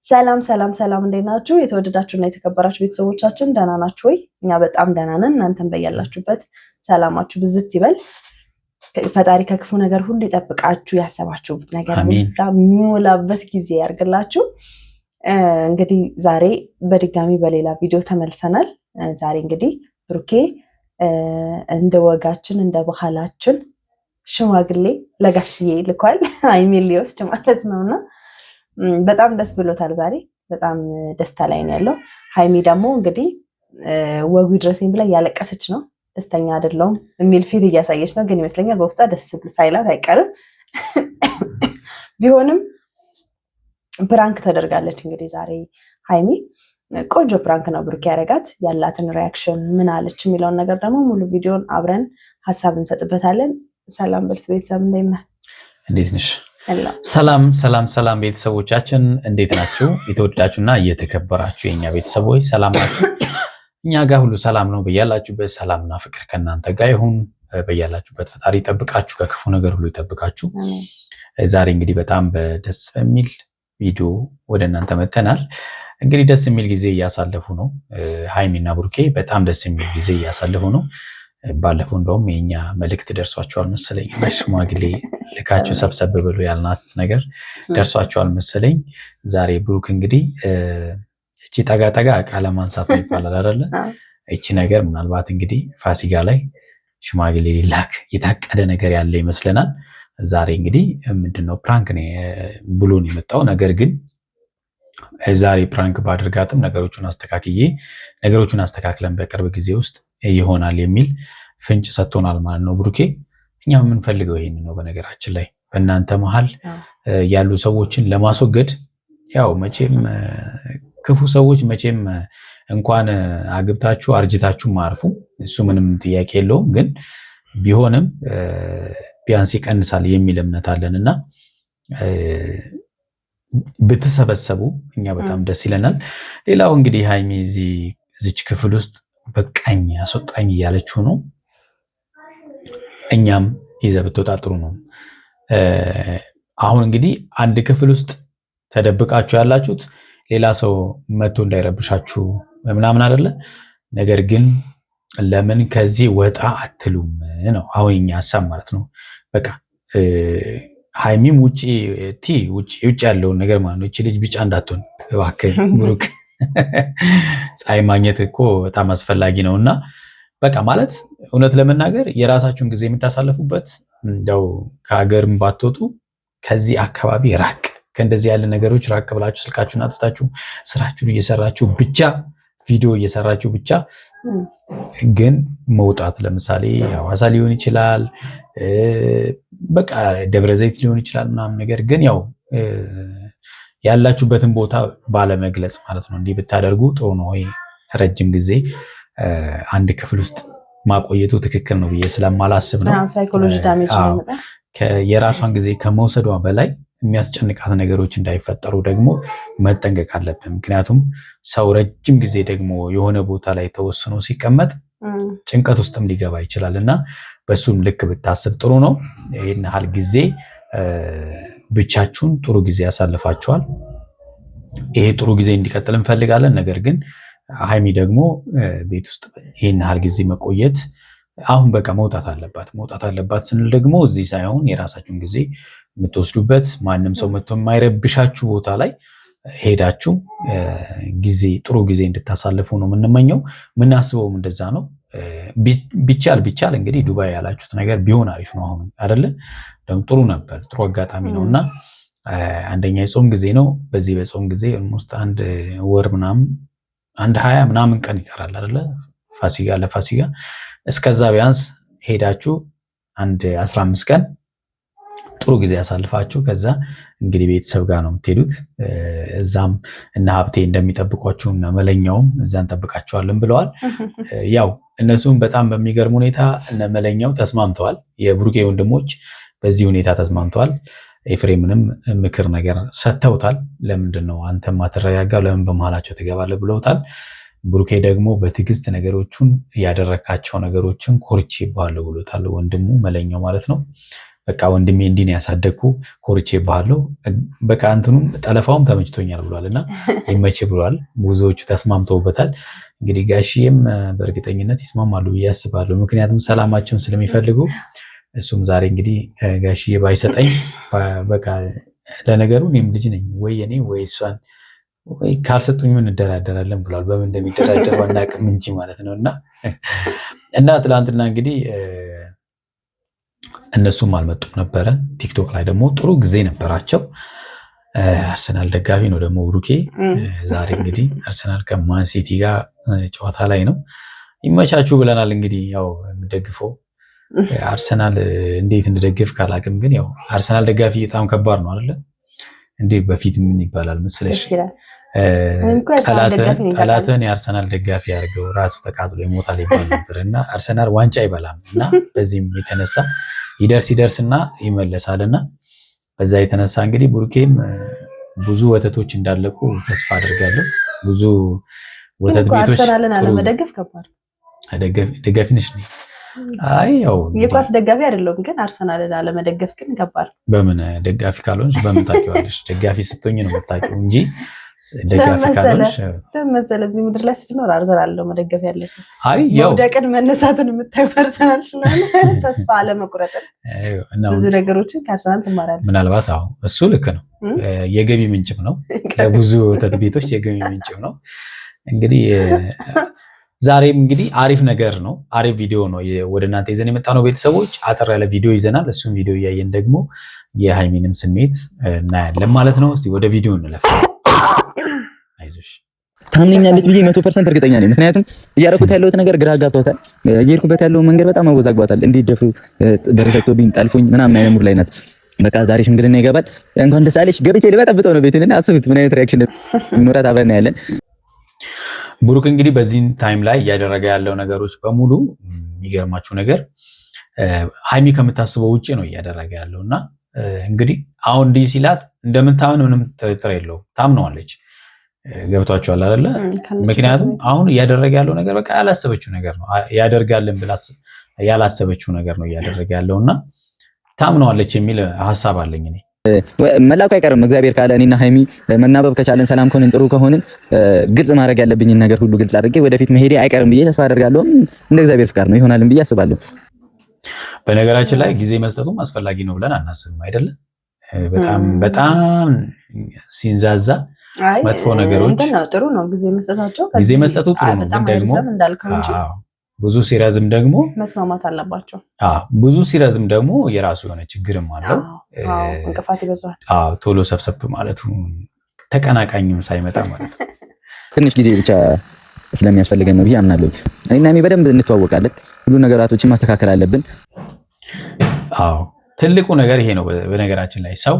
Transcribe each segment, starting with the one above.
ሰላም ሰላም ሰላም፣ እንዴት ናችሁ? የተወደዳችሁና የተከበራችሁ ቤተሰቦቻችን ደህና ናችሁ ወይ? እኛ በጣም ደህና ነን። እናንተም በያላችሁበት ሰላማችሁ ብዝት ይበል። ፈጣሪ ከክፉ ነገር ሁሉ ይጠብቃችሁ። ያሰባችሁት ነገር የሚሞላበት ጊዜ ያርግላችሁ። እንግዲህ ዛሬ በድጋሚ በሌላ ቪዲዮ ተመልሰናል። ዛሬ እንግዲህ ብሩኬ እንደ ወጋችን እንደ ባህላችን ሽማግሌ ለጋሽዬ ልኳል፣ ሀይሚን ሊወስድ ማለት ነውና በጣም ደስ ብሎታል። ዛሬ በጣም ደስታ ላይ ነው ያለው። ሀይሚ ደግሞ እንግዲህ ወጉ ድረሴን ብላ እያለቀሰች ነው። ደስተኛ አይደለሁም የሚል ፊት እያሳየች ነው፣ ግን ይመስለኛል በውስጧ ደስ ብሎ ሳይላት አይቀርም። ቢሆንም ፕራንክ ተደርጋለች። እንግዲህ ዛሬ ሀይሚ ቆንጆ ፕራንክ ነው ብሩክ ያደረጋት። ያላትን ሪያክሽን ምን አለች የሚለውን ነገር ደግሞ ሙሉ ቪዲዮን አብረን ሀሳብ እንሰጥበታለን። ሰላም በልስ ቤተሰብ፣ እንዴት ነህ? እንዴት ነሽ? ሰላም ሰላም ሰላም ቤተሰቦቻችን እንዴት ናችሁ? የተወደዳችሁና እየተከበራችሁ የኛ ቤተሰቦች ሰላም ናችሁ? እኛ ጋር ሁሉ ሰላም ነው። በያላችሁበት ሰላምና ፍቅር ከእናንተ ጋር ይሁን። በያላችሁበት ፈጣሪ ይጠብቃችሁ፣ ከክፉ ነገር ሁሉ ይጠብቃችሁ። ዛሬ እንግዲህ በጣም ደስ በሚል ቪዲዮ ወደ እናንተ መተናል። እንግዲህ ደስ የሚል ጊዜ እያሳለፉ ነው። ሀይሚና ብሩኬ በጣም ደስ የሚል ጊዜ እያሳለፉ ነው። ባለፈው እንደውም የኛ መልእክት ደርሷቸዋል መሰለኝ። ሽማግሌ ልካችሁ ሰብሰብ ብሎ ያልናት ነገር ደርሷቸዋል መሰለኝ። ዛሬ ብሩክ እንግዲህ እቺ ጠጋ ጠጋ ቃለ ማንሳት ነው ይባላል አይደለ? እቺ ነገር ምናልባት እንግዲህ ፋሲካ ላይ ሽማግሌ ሊላክ የታቀደ ነገር ያለ ይመስለናል። ዛሬ እንግዲህ ምንድነው ፕራንክ ነው ብሎን የመጣው ነገር ግን ዛሬ ፕራንክ ባድርጋትም ነገሮቹን አስተካክለን በቅርብ ጊዜ ውስጥ ይሆናል የሚል ፍንጭ ሰጥቶናል ማለት ነው ብሩኬ። እኛ የምንፈልገው ይሄን ነው። በነገራችን ላይ በእናንተ መሀል ያሉ ሰዎችን ለማስወገድ ያው መቼም ክፉ ሰዎች መቼም እንኳን አግብታችሁ አርጅታችሁ ማርፉ፣ እሱ ምንም ጥያቄ የለውም። ግን ቢሆንም ቢያንስ ይቀንሳል የሚል እምነት አለንና ብትሰበሰቡ እኛ በጣም ደስ ይለናል። ሌላው እንግዲህ ሀይሚ እዚች ክፍል ውስጥ በቃኝ አስወጣኝ እያለችው ነው። እኛም ይዘህ ብትወጣ ጥሩ ነው። አሁን እንግዲህ አንድ ክፍል ውስጥ ተደብቃችሁ ያላችሁት ሌላ ሰው መጥቶ እንዳይረብሻችሁ ምናምን አይደለ? ነገር ግን ለምን ከዚህ ወጣ አትሉም ነው አሁን እኛ ሀሳብ ማለት ነው። በቃ ሀይሚም ውጭ ያለውን ነገር ማለት ነው። እቺ ልጅ ቢጫ እንዳትሆን እባክህ ብሩክ። ፀሐይ ማግኘት እኮ በጣም አስፈላጊ ነውና በቃ ማለት እውነት ለመናገር የራሳችሁን ጊዜ የምታሳልፉበት እንደው ከሀገርም ባትወጡ ከዚህ አካባቢ ራቅ፣ ከእንደዚህ ያለ ነገሮች ራቅ ብላችሁ ስልካችሁን አጥፍታችሁ ስራችሁን እየሰራችሁ ብቻ ቪዲዮ እየሰራችሁ ብቻ ግን መውጣት ለምሳሌ ሐዋሳ ሊሆን ይችላል፣ በቃ ደብረ ዘይት ሊሆን ይችላል ምናምን ነገር ግን ያው ያላችሁበትን ቦታ ባለመግለጽ ማለት ነው። እንዲህ ብታደርጉ ጥሩ ነው። ረጅም ጊዜ አንድ ክፍል ውስጥ ማቆየቱ ትክክል ነው ብዬ ስለማላስብ ነው። ሳይኮሎጂ ዳሜጅ ነው። የራሷን ጊዜ ከመውሰዷ በላይ የሚያስጨንቃት ነገሮች እንዳይፈጠሩ ደግሞ መጠንቀቅ አለብን። ምክንያቱም ሰው ረጅም ጊዜ ደግሞ የሆነ ቦታ ላይ ተወስኖ ሲቀመጥ ጭንቀት ውስጥም ሊገባ ይችላል እና በሱም ልክ ብታስብ ጥሩ ነው። ይህን ያህል ጊዜ ብቻችሁን ጥሩ ጊዜ ያሳልፋችኋል። ይሄ ጥሩ ጊዜ እንዲቀጥል እንፈልጋለን። ነገር ግን ሀይሚ ደግሞ ቤት ውስጥ ይህን ያህል ጊዜ መቆየት አሁን በቃ መውጣት አለባት ስንል ደግሞ እዚህ ሳይሆን የራሳችሁን ጊዜ የምትወስዱበት ማንም ሰው መጥቶ የማይረብሻችሁ ቦታ ላይ ሄዳችሁ ጥሩ ጊዜ እንድታሳልፉ ነው የምንመኘው። የምናስበውም እንደዛ ነው። ቢቻል እንግዲህ ዱባይ ያላችሁት ነገር ቢሆን አሪፍ ነው። አሁን አይደለ ጥሩ ነበር፣ ጥሩ አጋጣሚ ነውና አንደኛ የጾም ጊዜ ነው። በዚህ በጾም ጊዜ ኦልሞስት አንድ ወር ምናምን 20 ምናምን ቀን ይቀራል አይደለ ለፋሲካ። እስከዛ ቢያንስ ሄዳችሁ አንድ 15 ቀን ጥሩ ጊዜ ያሳልፋችሁ ከዛ እንግዲህ ቤተሰብ ጋር ነው የምትሄዱት። እዛም እና ሀብቴ እንደሚጠብቋችሁ እና መለኛውም እዛ እንጠብቃቸዋለን ብለዋል። ያው እነሱም በጣም በሚገርም ሁኔታ እነ መለኛው ተስማምተዋል። የብሩኬ ወንድሞች በዚህ ሁኔታ ተስማምተዋል። ኤፍሬምንም ምክር ነገር ሰጥተውታል። ለምንድነው አንተ ማተረጋጋው ለምን በመሃላቸው ትገባለህ ብለውታል። ብሩኬ ደግሞ በትዕግስት ነገሮቹን ያደረካቸው ነገሮችን ኮርቼ ይባሉ ብሎታል። ወንድሙ መለኛው ማለት ነው። በቃ ወንድሜ እንዲህ ነው ያሳደግኩ ኮርቼ ባለው በቃ እንትኑም ጠለፋውም ተመችቶኛል ብሏልና ይመች ብሏል። ብዙዎቹ ተስማምተውበታል። እንግዲህ ጋሽዬም በእርግጠኝነት ይስማማሉ ብዬ አስባለሁ። ምክንያቱም ሰላማቸውን ስለሚፈልጉ እሱም ዛሬ እንግዲህ ጋሽዬ ባይሰጠኝ በቃ ለነገሩ እኔም ልጅ ነኝ ወይ እኔ ወይ እሷን ወይ ካልሰጡኝ ምን እንደራደራለን ብሏል። በምን እንደሚደራደሩ አናውቅም እንጂ ማለት ነው። እና ትናንትና እንግዲህ እነሱም አልመጡም ነበረ። ቲክቶክ ላይ ደግሞ ጥሩ ጊዜ ነበራቸው። አርሰናል ደጋፊ ነው ደግሞ ብሩኬ። ዛሬ እንግዲህ አርሰናል ከማን ሲቲ ጋር ጨዋታ ላይ ነው። ይመቻችሁ ብለናል። እንግዲህ ያው የምደግፈው አርሰናል እንዴት እንደደግፍ ካላቅም፣ ግን ያው አርሰናል ደጋፊ በጣም ከባድ ነው አይደለ? እንዴ በፊት ምን ይባላል መሰለሽ? ጠላትን የአርሰናል ደጋፊ ያድርገው ራሱ ተቃጥሎ ይሞታል ይባል ነበር። እና አርሰናል ዋንጫ አይበላም እና በዚህም የተነሳ ይደርስና ይመለሳልና በዛ የተነሳ እንግዲህ ቡሩኬም ብዙ ወተቶች እንዳለቁ ተስፋ አድርጋለሁ። ብዙ ወተት ቤቶች አርሰናልን አለመደገፍ ከባድ ደጋፊ ነሽ? አይ ያው የኳስ ደጋፊ አይደለሁም፣ ግን አርሰናልን አለመደገፍ ግን ከባድ። በምን ደጋፊ ካልሆንሽ በምን ታውቂዋለሽ? ደጋፊ ስትሆኝ ነው የምታውቂው እንጂ ደጋፊ ካልሆንሽ ለምሳሌ እዚህ ምድር ላይ ስትኖር አርሰናል ነው መደገፍ ያለብህ። አይ ያው ወደቀን መነሳትን የምታየው አርሰናል ስለሆነ ተስፋ አለመቁረጥን ብዙ ነገሮችን ከአርሰናል ትማራለህ። ምናልባት አዎ እሱ ልክ ነው። የገቢ ምንጭም ነው፣ ለብዙ ወተት ቤቶች የገቢ ምንጭም ነው። እንግዲህ ዛሬም እንግዲህ አሪፍ ነገር ነው፣ አሪፍ ቪዲዮ ነው ወደ እናንተ ይዘን የመጣ ነው። ቤተሰቦች አጠር ያለ ቪዲዮ ይዘናል። እሱም ቪዲዮ እያየን ደግሞ የሃይሚንም ስሜት እናያለን ማለት ነው። እስቲ ወደ ቪዲዮ እንለፍ። አይዞሽ ታምነኛለች ብዬ 100% እርግጠኛ ነኝ። ምክንያቱም እያደረኩት ያለሁት ነገር ግራ አጋብቷታል። እየሄድኩበት ያለው መንገድ በጣም አወዛግቧታል። እንዲደፍሩ በረሰቶብኝ ጠልፎኝ ምናምን አይነት ሙድ ላይ ናት። በቃ ዛሬ ሽምግልና ይገባል። እንኳን ደስ አለሽ ገብቼ ልበጠብጠው ነው ቤቱን እና አስቡት ምን አይነት ሪአክሽን ኑራት አብረን ያለን። ብሩክ እንግዲህ በዚህ ታይም ላይ እያደረገ ያለው ነገሮች በሙሉ የሚገርማችሁ ነገር ሃይሚ ከምታስበው ውጪ ነው እያደረገ ያለው እና እንግዲህ አሁን እንዲህ ሲላት እንደምታምን ምንም ጥርጥር የለውም፣ ታምነዋለች። ገብቷቸዋል አይደለ? ምክንያቱም አሁን እያደረገ ያለው ነገር በቃ ያላሰበችው ነገር ነው። ያደርጋልን ብላ ያላሰበችው ነገር ነው እያደረገ ያለው እና ታምነዋለች የሚል ሀሳብ አለኝ እኔ። መላኩ አይቀርም እግዚአብሔር ካለ እኔና ሃይሚ መናበብ ከቻለን ሰላም ከሆነን ጥሩ ከሆነን ግልጽ ማድረግ ያለብኝን ነገር ሁሉ ግልጽ አድርጌ ወደፊት መሄዴ አይቀርም ብዬ ተስፋ አደርጋለሁ። እንደ እግዚአብሔር ፍቃድ ነው ይሆናልን ብዬ አስባለሁ። በነገራችን ላይ ጊዜ መስጠቱም አስፈላጊ ነው ብለን አናስብም አይደለ? በጣም ሲንዛዛ መጥፎ ነገሮች ጥሩ ነው ጊዜ መስጠታቸው። ጊዜ መስጠቱ ጥሩ ነው፣ ግን ደግሞ ብዙ ሲረዝም ደግሞ መስማማት አለባቸው። ብዙ ሲረዝም ደግሞ የራሱ የሆነ ችግርም አለው። እንቅፋት ይበዛዋል። ቶሎ ሰብሰብ ማለቱ ተቀናቃኝም ሳይመጣ ማለት ነው። ትንሽ ጊዜ ብቻ ስለሚያስፈልገን ነው ብዬ አምናለሁ። እኔና እኔ በደንብ እንተዋወቃለን። ሁሉ ነገራቶችን ማስተካከል አለብን። ትልቁ ነገር ይሄ ነው። በነገራችን ላይ ሰው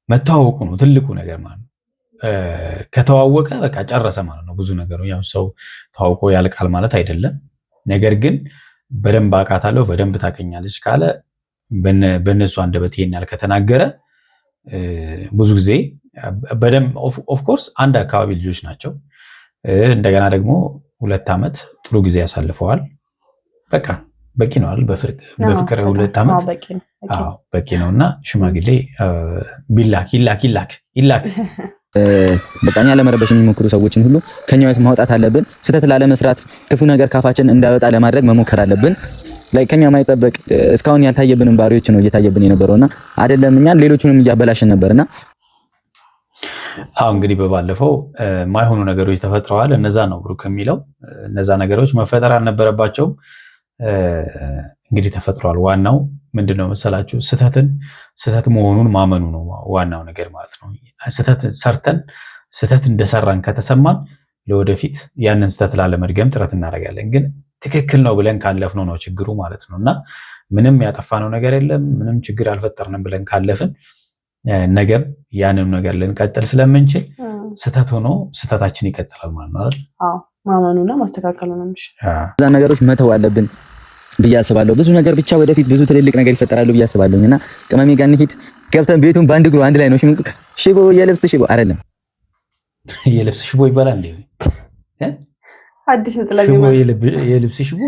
መተዋወቁ ነው ትልቁ ነገር ማለት ነው። ከተዋወቀ በቃ ጨረሰ ማለት ነው። ብዙ ነገሩ ያው ሰው ተዋውቆ ያልቃል ማለት አይደለም። ነገር ግን በደንብ አውቃታለሁ በደንብ ታውቀኛለች ካለ በእነሱ አንደበት ይሄን ያህል ከተናገረ ብዙ ጊዜ በደንብ ኦፍ ኮርስ አንድ አካባቢ ልጆች ናቸው። እንደገና ደግሞ 2 ዓመት ጥሩ ጊዜ ያሳልፈዋል። በቃ በቂ ነው አይደል? በፍቅር 2 ዓመት በቂ ነውና ሽማግሌ ይላክ በቃኛ ለመረበሽ የሚሞክሩ ሰዎችን ሁሉ ከኛ ቤት ማውጣት አለብን። ስህተት ላለመስራት ክፉ ነገር ካፋችን እንዳይወጣ ለማድረግ መሞከር አለብን። ላይ ከኛ ማይጠበቅ እስካሁን ያልታየብንን ባሪዎች ነው እየታየብን የነበረውና አይደለም እኛን ሌሎቹንም እያበላሽን ነበርና እንግዲህ በባለፈው ማይሆኑ ነገሮች ተፈጥረዋል። እነዛ ነው ብሩክ የሚለው እነዛ ነገሮች መፈጠር አልነበረባቸውም። እንግዲህ ተፈጥሯል። ዋናው ምንድነው መሰላችሁ? ስህተት መሆኑን ማመኑ ነው ዋናው ነገር ማለት ነው። ስህተት እንደሰራን ከተሰማን ለወደፊት ያንን ስህተት ላለመድገም ጥረት እናደርጋለን። ግን ትክክል ነው ብለን ካለፍነው ነው ችግሩ ማለት ነው። እና ምንም ያጠፋነው ነገር የለም፣ ምንም ችግር አልፈጠርንም ብለን ካለፍን ነገም ያንን ነገር ልንቀጥል ስለምንችል ስህተት ሆኖ ስህተታችን ይቀጥላል ማለት ነው አይደል? ማመኑና ማስተካከሉ ነው። እዛ ነገሮች መተው አለብን ብዬ አስባለሁ። ብዙ ነገር ብቻ ወደፊት ብዙ ትልልቅ ነገር ይፈጠራሉ ብዬ አስባለሁና ቅመሜ ጋር እንሂድ። ገብተን ቤቱን በአንድ እግሩ አንድ ላይ ነው ሽቦ የልብስ ሽቦ አይደለም የልብስ ሽቦ ይባላል እንዴ? አዲስ ነው ጥላዚ ሽቦ የልብስ ሽቦ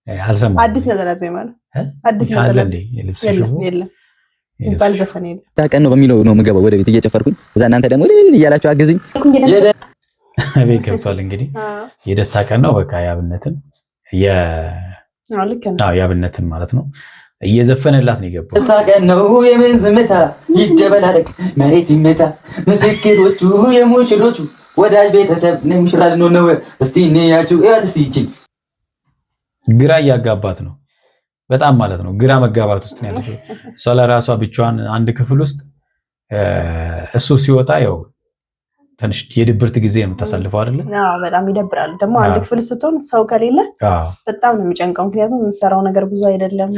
አልሰማሁም። አዲስ ነጠላ ዜማ ነው። አዲስ ነጠላ የለም ይባል ዘፈን የለም። ታቀን ነው በሚለው ነው የምገባው ወደ ቤት እየጨፈርኩኝ፣ እዛ እናንተ ደግሞ እያላችሁ አግዙኝ። ቤት ገብቷል። እንግዲህ የደስታ ቀን ነው። በቃ ያብነትን ያብነትን ማለት ነው እየዘፈነላት ነው የገባው። ደስታ ቀን ነው የምን ዝምታ ይደበላለቅ መሬት ይመታ ምስክሮቹ የሙሽሮቹ ወዳጅ ቤተሰብ ነው ሙሽራ ነው። እስቲ እንያችሁ እስቲ ይቺ ግራ እያጋባት ነው በጣም ማለት ነው። ግራ መጋባት ውስጥ ነው ያለችው እሷ ለራሷ ብቻዋን አንድ ክፍል ውስጥ እሱ ሲወጣ ያው ትንሽ የድብርት ጊዜ ነው የምታሳልፈው አይደለ? አዎ በጣም ይደብራል። ደግሞ አንድ ክፍል ስትሆን ሰው ከሌለ በጣም ነው የሚጨንቀው። ምክንያቱም የምትሰራው ነገር ብዙ አይደለም።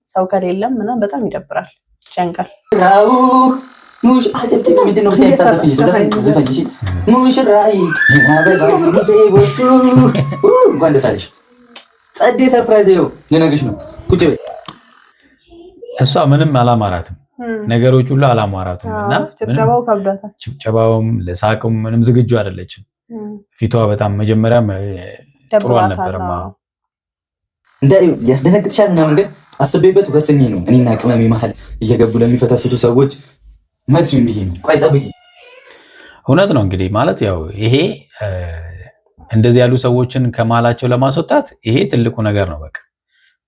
ሰው ከሌለም ምናምን በጣም ይደብራል፣ ይጨንቃል። ሙሽ አጨብጭ ምንድነው ብቻ ዘፈንሽ ሙሽራይ አበባ ዘይቦቱ እንኳን ደስ አለሽ። ጸዴ ሰርፕራይዝ ይኸው ልነግርሽ ነው። ቁጭ በይ። እሷ ምንም አላማራትም፣ ነገሮች ሁሉ አላማራቱም እና ጭብጨባው ከብዷታል። ጭብጨባውም ለሳቅም ምንም ዝግጁ አይደለችም። ፊቷ በጣም መጀመሪያም ጥሩ አልነበረም። እንደ ሊያስደነግጥሻል ምናምን ግን አስቤበት ወሰኜ ነው እኔና ቅመሜ መሀል እየገቡ ለሚፈተፍቱ ሰዎች መልሱን ብዬ ነው። ቆይ ጠብቂ። እውነት ነው እንግዲህ ማለት ያው ይሄ እንደዚህ ያሉ ሰዎችን ከመሀላቸው ለማስወጣት ይሄ ትልቁ ነገር ነው። በቃ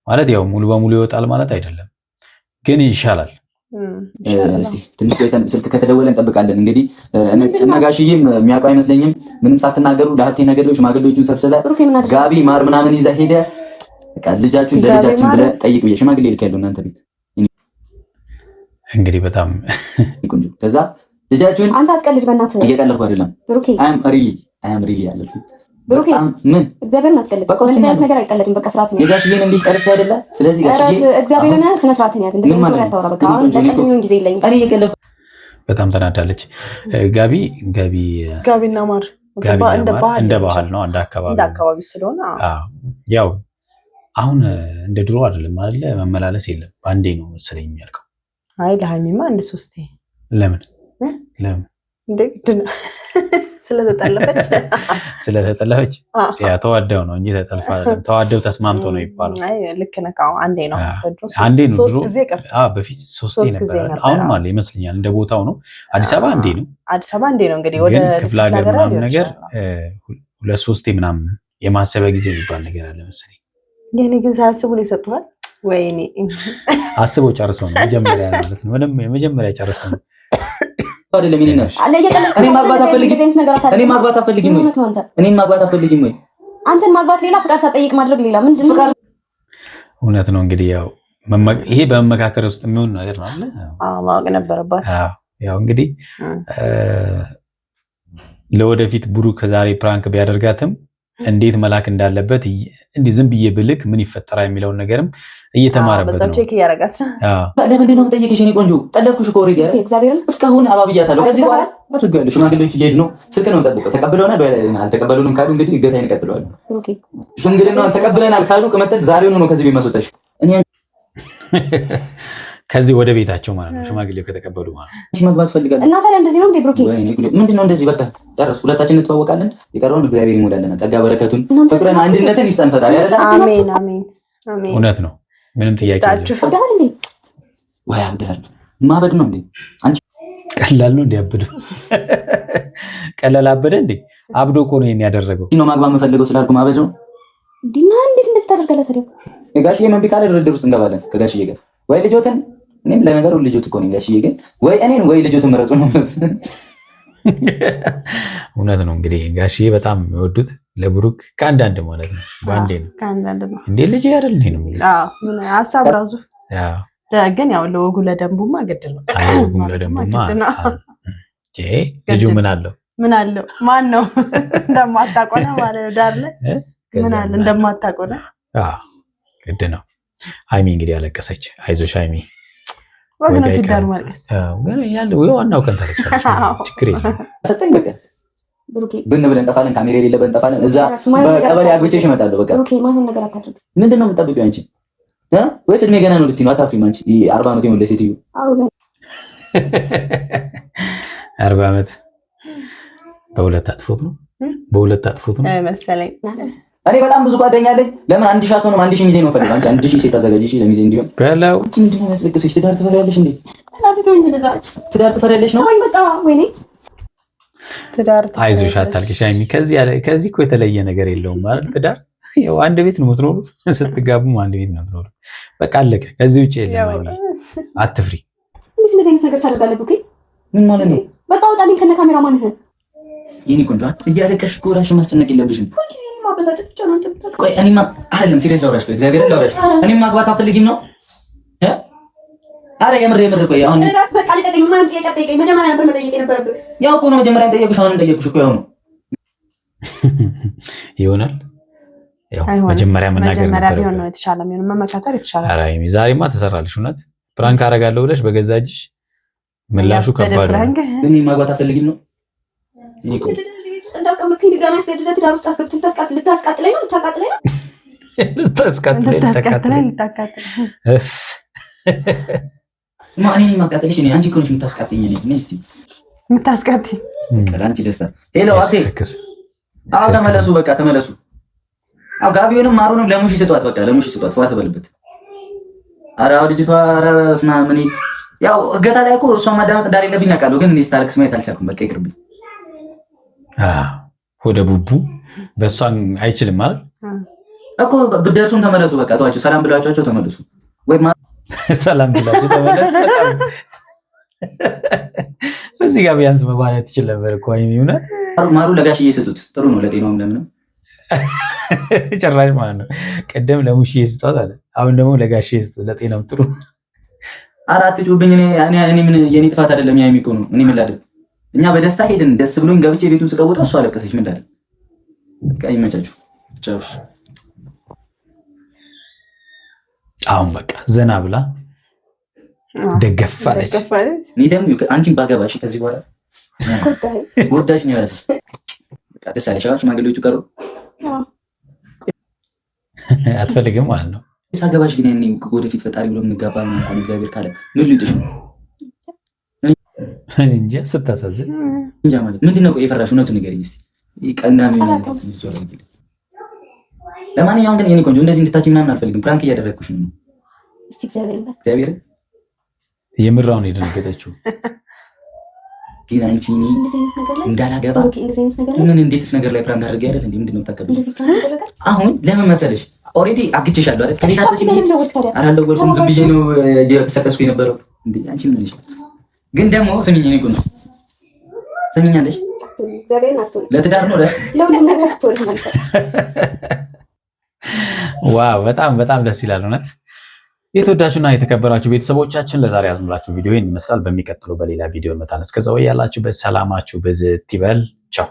ማለት ያው ሙሉ በሙሉ ይወጣል ማለት አይደለም፣ ግን ይሻላል። እስቲ ትንሽ ቆይተን ስልክ ከተደወለ እንጠብቃለን። እንግዲህ ነጋሽዬም የሚያውቁ አይመስለኝም። ምንም ሳትናገሩ ለሀብቴ ነገዶች ሽማግሌዎቹን ሰብስበ ጋቢ ማር ምናምን ይዛ ሄደ። በቃ ልጃችሁን ለልጃችን ብለህ ጠይቅ ብዬ ሽማግሌ ልክ ያለው እናንተ ቤት እንግዲህ በጣም ቆንጆ። ከዛ ልጃችሁን አንተ አትቀልድ በእናትህ። እየቀለድኩ አይደለም ብሩኬ። አይ አም ሪሊ ያለች ብሩኬ ምን እግዚአብሔርን አትቀልድ። በቃ እንደዚህ ነገር አይቀለድም። በቃ ስርዓት ነው። የጋሽዬን እንዲህ ቀርፍ አይደለ? ስለዚህ ጋሽዬ እግዚአብሔርን ስነ ስርዓትን ያዝ። እንደዚህ ነገር ያታወራ። በቃ አሁን ለቀልሚውን ጊዜ የለኝም። እኔ እየቀለድኩ በጣም ተናዳለች። ጋቢና ማር እንደ ባህል ነው እንደ አካባቢ ስለሆነ ያው አሁን እንደ ድሮ አይደለም አይደለ? መመላለስ የለም። በአንዴ ነው መሰለኝ የሚያልቀው። አይ ለሃይሚማ እንደ ሶስቴ። ለምን እንደ ስለተጠለፈች ያ ተዋደው ነው እንጂ ተጠልፋ አይደለም። ተዋደው ተስማምተው ነው ይባላል። አይ ልክ ነህ። አንዴ ነው አንዴ ነው። ሶስት ጊዜ ቀር በፊት ሶስቴ ነበር። አሁንም አለ ይመስለኛል። እንደ ቦታው ነው። አዲስ አበባ አንዴ ነው። አዲስ አበባ አንዴ ነው። እንግዲህ ወደ ክፍለ ሀገር ምናምን ነገር ሁለት ሶስቴ ምናምን የማሰቢያ ጊዜ የሚባል ነገር አለ መሰለኝ። የኔ ግን ሳያስቡ ነው የሰጡሃል። ወይኔ አስበው ጨርሰው ነው መጀመሪያ ማለት ነው። ምንም የመጀመሪያ ጨርሰው ነው አይደለም። እኔ ማግባት አፈልግም ወይ? አንተን ማግባት ሌላ፣ ፍቃድ ሳትጠይቅ ማድረግ ሌላ። ምንድን ነው? እውነት ነው እንግዲህ ያው ይሄ በመመካከር ውስጥ የሚሆን ነገር ነው አይደል? ማወቅ ነበረባት። ያው እንግዲህ ለወደፊት ብሩክ ዛሬ ፕራንክ ቢያደርጋትም እንዴት መላክ እንዳለበት እንዲህ ዝም ብዬ ብልክ ምን ይፈጠራል የሚለውን ነገርም እየተማረበት ነው። ቼክ እያደረጋት ነው። ለምንድን ነው የምጠይቅሽ? እኔ ቆንጆ ጠለፍኩሽ እኮ ኦልሬዲ እግዚአብሔርን እስካሁን አባብያታለሁ። ከዚህ በኋላ አድርጋለሁ። ሽማግሌዎች እየሄዱ ነው። ስልክ ነው የምጠብቀው። ተቀብለውናል አልተቀበሉንም ካሉ እንግዲህ እገታዬን እቀጥለዋለሁ። ሽምግልናውን ተቀብለናል ካሉ ቅመጠል ዛሬውኑ ነው ከዚህ ቤት ማስወጣሽ። እኔ ከዚህ ወደ ቤታቸው ማለት ነው ሽማግሌው ከተቀበሉ ማለት ነው። እሺ መግባት ፈልጋለሁ። እና ታዲያ እንደዚህ ነው እንዴ ብሩኬ? ምንድነው እንደዚህ? በቃ ጨርሱ። ሁለታችን እንተዋወቃለን። የቀረውን እግዚአብሔር ይሞላልና ጸጋ በረከቱን ፍቅርን አንድነትን ይስጠን ፈጣሪ አይደል? አሜን አሜን አሜን። እውነት ነው። ምንም ጥያቄ የለም። ወይ አብዳል ማበድ ነው እንዴ? አንቺ ቀላል ነው እንዴ? አብዱ ቀላል አበደ እንዴ? አብዶ እኮ ነው የሚያደርገው። ነው ማግባት የምፈልገው ስላልኩ ማበድ ነው ዲና። እንዴት እንደዚህ ታደርጋለህ ታዲያ? የጋሽዬ መንቢ ካለ ድርድር ውስጥ እንገባለን ከጋሽዬ ጋር። ወይ ልጆትን እኔም ለነገሩ ልጆት እኮ ነኝ ጋሽዬ፣ ግን ወይ እኔን ወይ ልጆትን ምረጡ ነው። እውነት ነው እንግዲህ ጋሽዬ በጣም የሚወዱት ለብሩክ ከአንዳንድ ማለት ነው። በአንዴ ነው ከአንዳንድ ነው እንዴ ልጅ አይደል ነው የሚሉት። ምን ሐሳብ ራሱ ግን ያው ለወጉ ለደንቡማ ግድ ነው። ለወጉ ለደንቡማ ልጁ ምን አለው ማን ነው እንደማታቆና ማለት ነው። ዳር ላይ ምን አለ እንደማታቆና ግድ ነው። ሃይሚ እንግዲህ ያለቀሰች። አይዞሽ ሃይሚ ወገና ሲዳር ማልቀስ ግን ያለው ዋናው ቀን ታለቅሳለች። ችግር የለም። ሰጠኝ በቃ ብሩኬ ብን ብለን እንጠፋለን። ካሜራ የሌለበት እንጠፋለን። እዛ በቀበሌ አግብቼሽ እመጣለሁ። በቃ ብሩኬ ማይሆን ነገር አታድርግ። ምንድን ነው የምትጠብቂው አንቺ? ወይስ እድሜ ገና ነው ልትይ ነው? አታፍሪም አንቺ? 40 ዓመት የሞላች ሴትዮ 40 ዓመት በሁለት አጥፎት ነው መሰለኝ። እኔ በጣም ብዙ ጓደኛ አለኝ። ለምን 1000 አትሆንም? 1000 ሚዜ ነው ፈልግ። አንቺ 1000 ሴት አዘጋጅሽ ለሚዜ እንዲሆን በለው። አንቺ ምንድን ነው የሚያስለቅስሽ? ትዳር ትፈሪያለሽ እንዴ? ትዳር ትፈሪያለሽ ነው? ወይ በቃ ወይኔ ትዳር አይዞሽ አታልቅሽ ሃይሚ። ከዚህ እኮ የተለየ ነገር የለውም ማለት ትዳር ያው አንድ ቤት ነው የምትኖሩት። ስትጋቡም አንድ ቤት ነው የምትኖሩት። በቃ አለቀ። ከዚህ ውጪ የለም ሃይሚ። አትፍሪ። እንዴት እንደዚህ አይነት ነገር ታደርጋለህ? ኦኬ ምን ማለት ነው? በቃ ወጣልኝ ከነ ካሜራ ማንህ የኔ ቆንጆ እያለቀሽ እኮ እራስሽን ማስጨነቅ የለብሽም። ቆይ እኔማ አይደለም ሲሪየስ ላውራሽ። ቆይ እግዚአብሔር ላውራሽ። እኔም ማግባት አትፈልጊም ነው? አረ የምር ቆይ አሁን በቃ ልቀቀኝ። ማን ጥያቄ ጠይቀኝ። መጀመሪያ ነበር መጠየቅ የነበረብህ። ያው እኮ ነው መጀመሪያ ጠየቁሽ፣ አሁንም ጠየቁሽ እኮ ያው ነው ይሆናል። ያው መጀመሪያ መናገር ነበር ነው የተሻለ ነው መመካከር የተሻለ። አረ ሃይሚ ዛሬማ ተሰራልሽ። እውነት ፕራንክ አደርጋለሁ ብለሽ በገዛ እጅሽ ምላሹ ከባድ ነው። እኔ ማግባት አትፈልጊም ነው? እኔ እኮ እንዳስቀመጥከኝ ድጋሚ አስገድደህ ትዳር ውስጥ አስገብተህ ልታስቃጥለኝ ነው? ልታቃጥለኝ ነው? ልታስቃጥለኝ እኔ ማቃጠልሽ እኔ አንቺ እኮ ነሽ የምታስቃጥኝ። እኔ እስኪ የምታስቃጥኝ አንቺ ደስታ ሄሎ አቴ አዎ ተመለሱ፣ በቃ ተመለሱ። አዎ ጋቢውንም ማሩንም ለሙሽ ስጧት፣ በቃ ለሙሽ ስጧት። ፏ ተበልበት። ኧረ ልጅቷ ኧረ በስመ አብ። እኔ ያው እገታ ላይ እኮ እሷ ማዳመጥ እንዳሌለብኝ አውቃለሁ፣ ግን እኔ ስታለቅስ ማየት አልቻልኩም። በቃ ይቅርብኝ። ወደ ቡቡ በእሷን አይችልም ማለት እኮ ብትደርሱም ተመለሱ። በቃ ተዋቸው፣ ሰላም ብላችኋቸው ተመለሱ። ወይ ሰላም ብላችሁ ተመለሱ። እዚህ ጋር ቢያንስ መባለት ትችል ነበር እኮ አይሚውና ማሩ ለጋሽዬ ስጡት፣ ጥሩ ነው ለጤናውም ለምንም። ጭራሽ ማለት ነው። ቀደም ለሙሽዬ ስጧት አለ፣ አሁን ደግሞ ለጋሽዬ ስጡት፣ ለጤናው ጥሩ። አራት ጩብኝ። እኔ ምን የኔ ጥፋት አይደለም፣ ያ የሚቆ ነው። እኔ ምን ላድርግ? እኛ በደስታ ሄድን፣ ደስ ብሎኝ ገብቼ ቤቱን ስቀውጣ እሷ አለቀሰች። ምን ላድርግ? በቃ ይመቻችሁ። ቻው። አሁን በቃ ዘና ብላ ደገፋለች። እኔ ደግሞ አንቺን ባገባሽ ከዚህ በኋላ ጎዳሽ ነው ያለሽ። በቃ ደስ አለሽ። ሽማግሌዎቹ ቀሩ። አትፈልግም ማለት ነው። ሳገባሽ ግን እኔ ወደፊት ፈጣሪ ብሎ የምንጋባ ምናምን እንኳን እግዚአብሔር ካለ ምን ልዩጥሽ ነው? እንጃ ስታሳዝን። እንጃ ማለት ምንድን ነው? ቆይ የፈራሽ እውነቱን ንገሪኝ እስኪ። ቀናሚ ነው። ለማንኛውም ግን የኔ ቆንጆ እንደዚህ እንድታች ምናምን አልፈልግም። ፕራንክ እያደረግኩሽ ነው። እስቲ እግዚአብሔር የምራውን የደነገጠችው ግን አንቺ እንዳላገባ ምን እንዴትስ ነገር ላይ ፕራንክ አድርጌ አይደል እንዴ? ምንድን ነው የምታከብሪው? አሁን ለምን መሰለሽ ኦልሬዲ አግቼሻለሁ አይደል? ከቤታችን አላለወልኩም። ዝም ብዬ ነው እየተሰከስኩ የነበረው እንዴ? አንቺ ምን ነሽ? ግን ደግሞ ስሚኝ፣ እኔ ቆንጆ ስሚኛለሽ፣ ለትዳር ነው ለሁሉም ነገር አትወልም ማለት ነው። ዋው በጣም ደስ ይላል እውነት። የተወዳችሁና የተከበራችሁ ቤተሰቦቻችን ለዛሬ ያዝምላችሁ ቪዲዮ ይመስላል። በሚቀጥለው በሌላ ቪዲዮ እንመጣለን። እስከዛው ያላችሁበት ሰላማችሁ ብዝት ይበል። ቻው